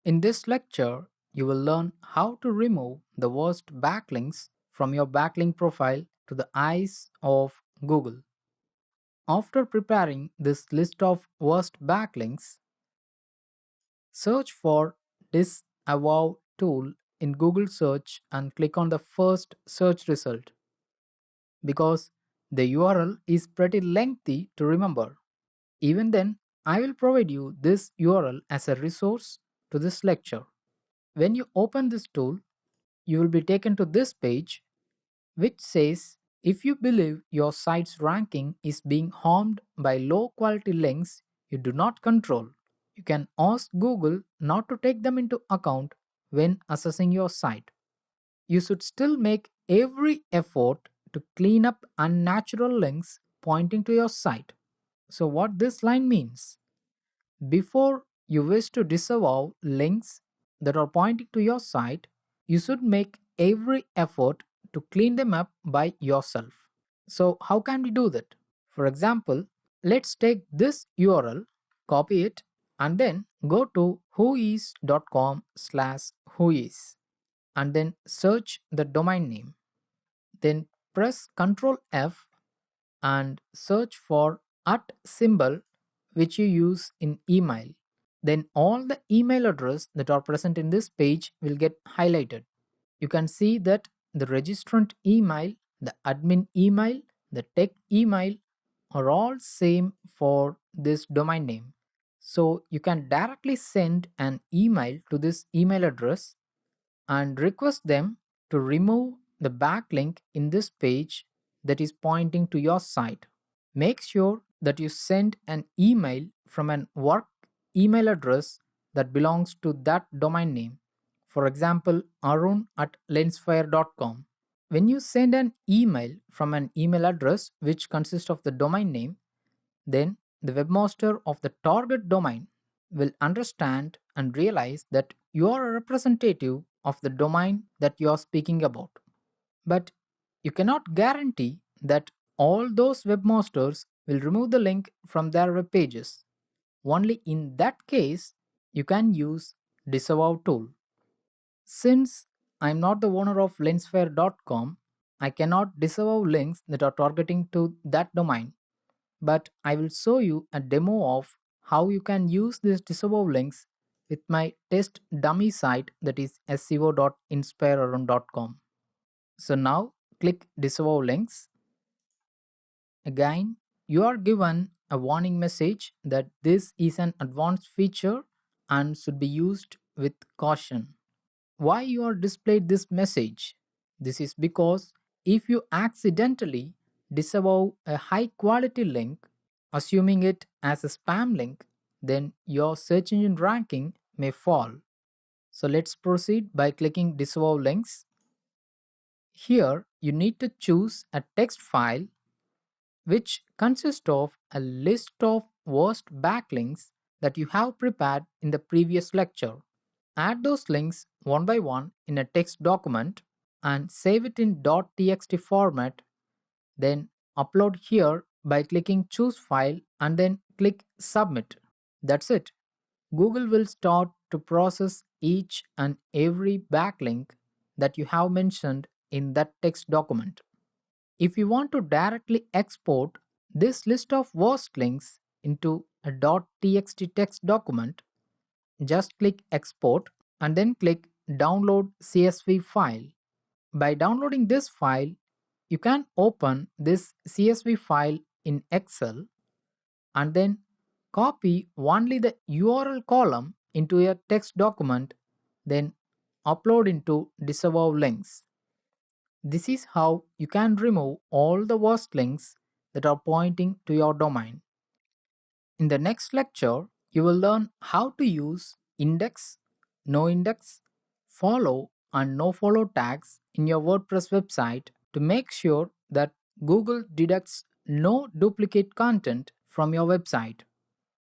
In this lecture, you will learn how to remove the worst backlinks from your backlink profile to the eyes of Google. After preparing this list of worst backlinks, search for Disavow tool in Google search and click on the first search result because the URL is pretty lengthy to remember. Even then, I will provide you this URL as a resource to this lecture. When you open this tool, you will be taken to this page which says if you believe your site's ranking is being harmed by low quality links you do not control, you can ask Google not to take them into account when assessing your site. You should still make every effort to clean up unnatural links pointing to your site. So, what this line means: before you wish to disavow links that are pointing to your site, you should make every effort to clean them up by yourself. So, how can we do that? For example, let's take this URL, copy it, and then go to whois.com/whois and then search the domain name. Then press Ctrl F and search for @ symbol which you use in email. Then all the email address that are present in this page will get highlighted. You can see that the registrant email, the admin email, the tech email are all same for this domain name. So you can directly send an email to this email address and request them to remove the backlink in this page that is pointing to your site. Make sure that you send an email from an work email address that belongs to that domain name. For example, arun@lensfire.com. When you send an email from an email address which consists of the domain name, then the webmaster of the target domain will understand and realize that you are a representative of the domain that you are speaking about. But you cannot guarantee that all those webmasters will remove the link from their web pages. Only in that case, you can use Disavow tool. Since I am not the owner of lensfire.com, I cannot disavow links that are targeting to that domain. But I will show you a demo of how you can use these disavow links with my test dummy site, that is seo.inspirearun.com. So now click disavow links. Again, you are given a warning message that this is an advanced feature and should be used with caution. Why you are displayed this message? This is because if you accidentally disavow a high quality link, assuming it as a spam link, then your search engine ranking may fall. So let's proceed by clicking disavow links. Here you need to choose a text file which consists of a list of worst backlinks that you have prepared in the previous lecture. Add those links one by one in a text document and save it in .txt format. Then upload here by clicking choose file and then click submit. That's it. Google will start to process each and every backlink that you have mentioned in that text document. If you want to directly export this list of worst links into a .txt text document, just click export and then click download CSV file. By downloading this file, you can open this CSV file in Excel and then copy only the URL column into a text document, then upload into disavow links. This is how you can remove all the worst links that are pointing to your domain. In the next lecture, you will learn how to use index, no index, follow and no follow tags in your WordPress website to make sure that Google deducts no duplicate content from your website.